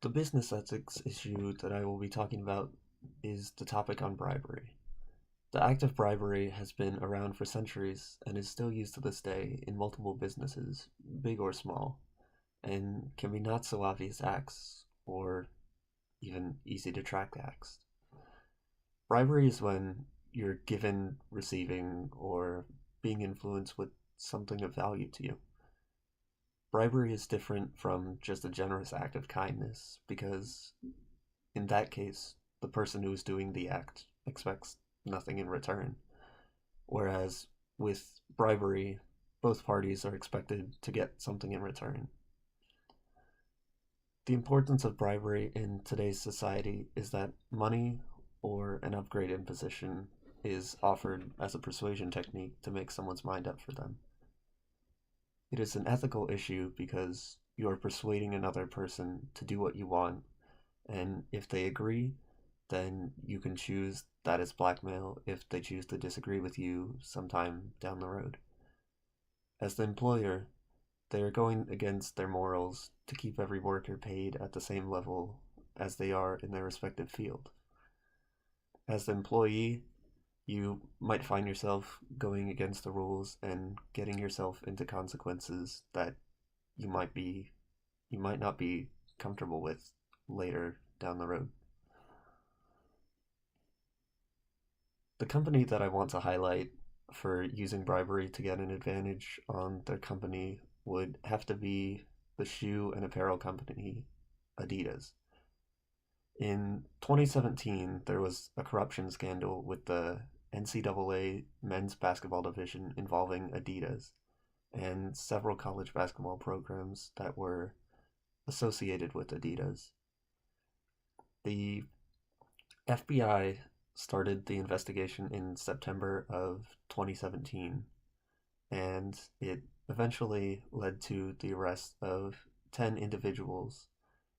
The business ethics issue that I will be talking about is the topic on bribery. The act of bribery has been around for centuries and is still used to this day in multiple businesses, big or small, and can be not so obvious acts or even easy to track acts. Bribery is when you're given, receiving, or being influenced with something of value to you. Bribery is different from just a generous act of kindness because in that case, the person who is doing the act expects nothing in return. Whereas with bribery, both parties are expected to get something in return. The importance of bribery in today's society is that money or an upgrade in position is offered as a persuasion technique to make someone's mind up for them. It is an ethical issue because you are persuading another person to do what you want, and if they agree, then you can choose that as blackmail if they choose to disagree with you sometime down the road. As the employer, they are going against their morals to keep every worker paid at the same level as they are in their respective field. As the employee, you might find yourself going against the rules and getting yourself into consequences that you might be you might not be comfortable with later down the road. The company that I want to highlight for using bribery to get an advantage on their company would have to be the shoe and apparel company Adidas. In 2017, there was a corruption scandal with the NCAA men's basketball division involving Adidas and several college basketball programs that were associated with Adidas. The FBI started the investigation in September of 2017, and it eventually led to the arrest of 10 individuals,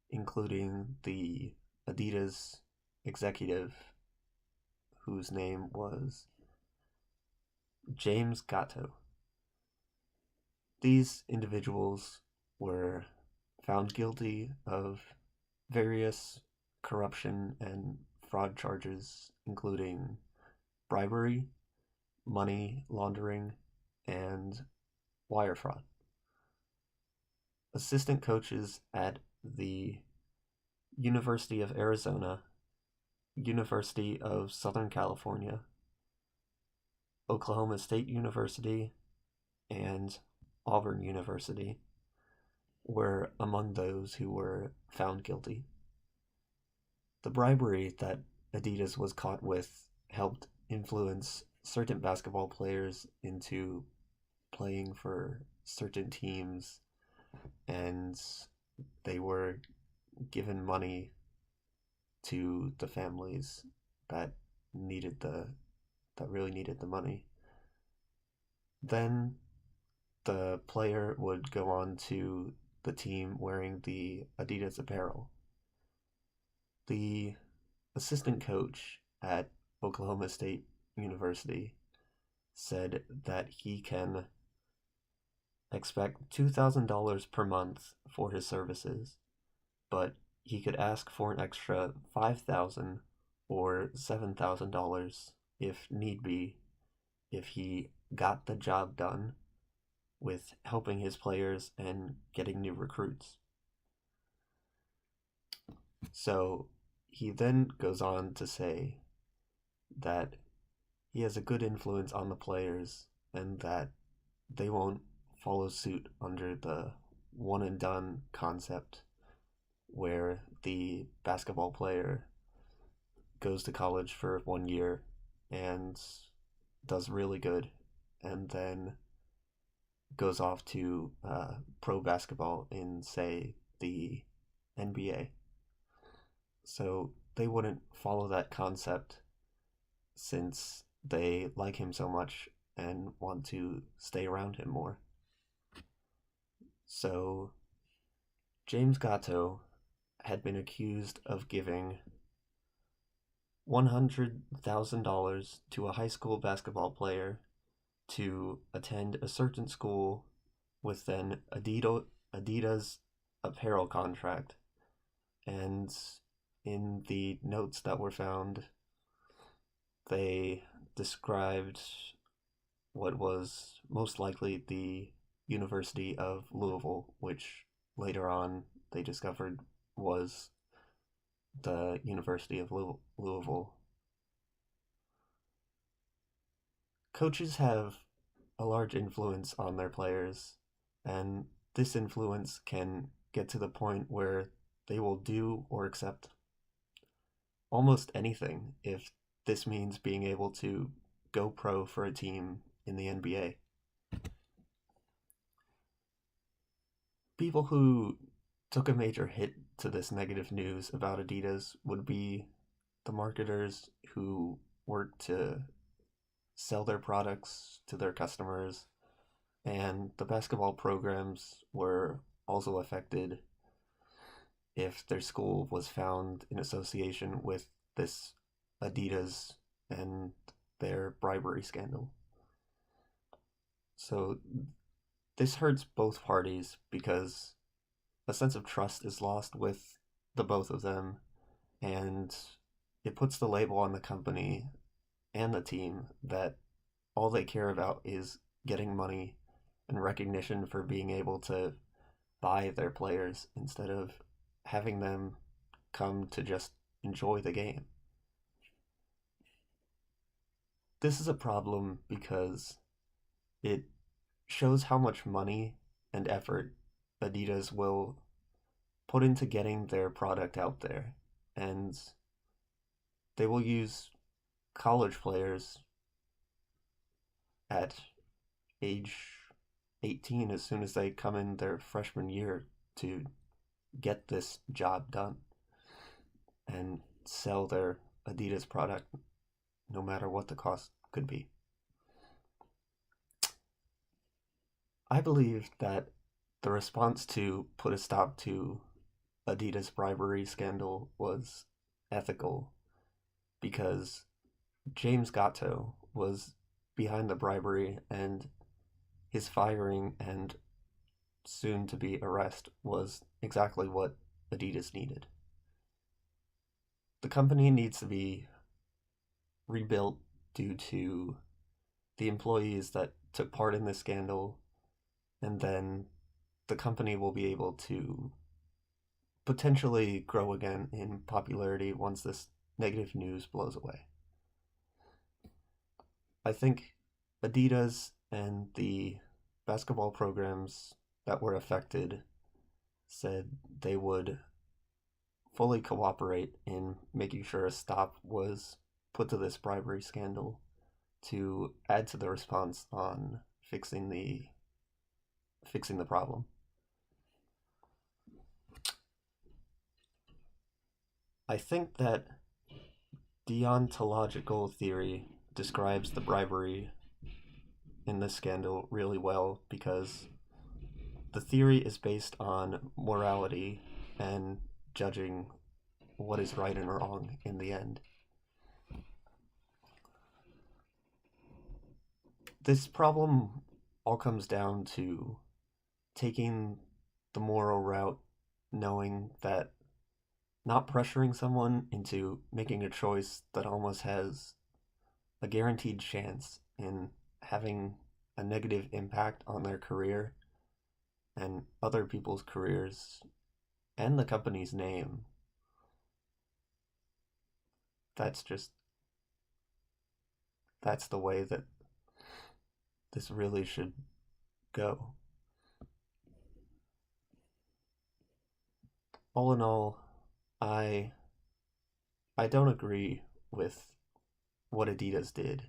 including the Adidas executive whose name was James Gatto. These individuals were found guilty of various corruption and fraud charges, including bribery, money laundering, and wire fraud. Assistant coaches at the University of Arizona, University of Southern California, Oklahoma State University, and Auburn University were among those who were found guilty. The bribery that Adidas was caught with helped influence certain basketball players into playing for certain teams, and they were given money to the families that really needed the money. Then the player would go on to the team wearing the Adidas apparel. The assistant coach at Oklahoma State University said that he can expect $2,000 per month for his services, but he could ask for an extra $5,000 or $7,000 if need be, if he got the job done with helping his players and getting new recruits. So he then goes on to say that he has a good influence on the players and that they won't follow suit under the one and done concept where the basketball player goes to college for 1 year and does really good and then goes off to pro basketball in, say, the NBA. So they wouldn't follow that concept since they like him so much and want to stay around him more. So James Gatto had been accused of giving $100,000 to a high school basketball player to attend a certain school with an Adidas apparel contract, And in the notes that were found, they described what was most likely the University of Louisville, which later on they discovered was the University of Louisville. Coaches have a large influence on their players, and this influence can get to the point where they will do or accept almost anything if this means being able to go pro for a team in the NBA. People who took a major hit to this negative news about Adidas would be the marketers who work to sell their products to their customers, and the basketball programs were also affected if their school was found in association with this Adidas and their bribery scandal. So this hurts both parties because a sense of trust is lost with the both of them, and it puts the label on the company and the team that all they care about is getting money and recognition for being able to buy their players instead of having them come to just enjoy the game. This is a problem because it shows how much money and effort Adidas will put into getting their product out there, and they will use college players at age 18 as soon as they come in their freshman year to get this job done and sell their Adidas product no matter what the cost could be. I believe that the response to put a stop to Adidas bribery scandal was ethical because James Gatto was behind the bribery, and his firing and soon to be arrest was exactly what Adidas needed. The company needs to be rebuilt due to the employees that took part in this scandal, and then the company will be able to potentially grow again in popularity once this negative news blows away. I think Adidas and the basketball programs that were affected said they would fully cooperate in making sure a stop was put to this bribery scandal to add to the response on fixing the problem. I think that deontological theory describes the bribery in this scandal really well because the theory is based on morality and judging what is right and wrong in the end. This problem all comes down to taking the moral route, knowing that not pressuring someone into making a choice that almost has a guaranteed chance in having a negative impact on their career and other people's careers and the company's name. That's the way that this really should go. All in all, I don't agree with what Adidas did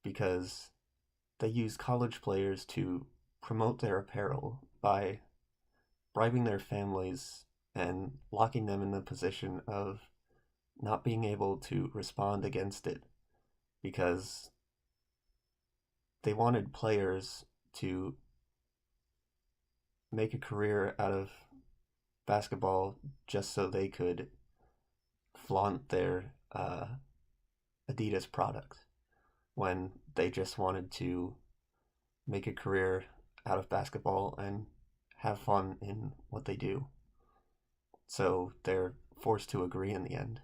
because they use college players to promote their apparel by bribing their families and locking them in the position of not being able to respond against it because they wanted players to make a career out of basketball just so they could flaunt their Adidas products when they just wanted to make a career out of basketball and have fun in what they do. so they're forced to agree in the end.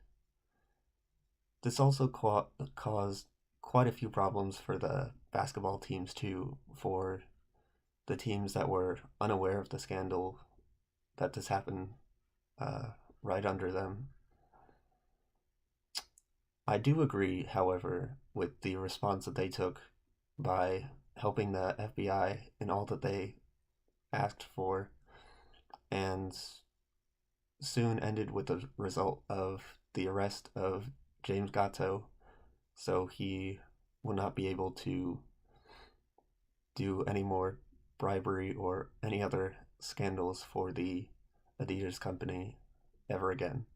This also caused quite a few problems for the basketball teams too, for the teams that were unaware of the scandal that this happened uh, right under them. I do agree, however, with the response that they took by helping the FBI in all that they asked for, and soon ended with the result of the arrest of James Gatto, so he will not be able to do any more bribery or any other scandals for the Adidas company ever again.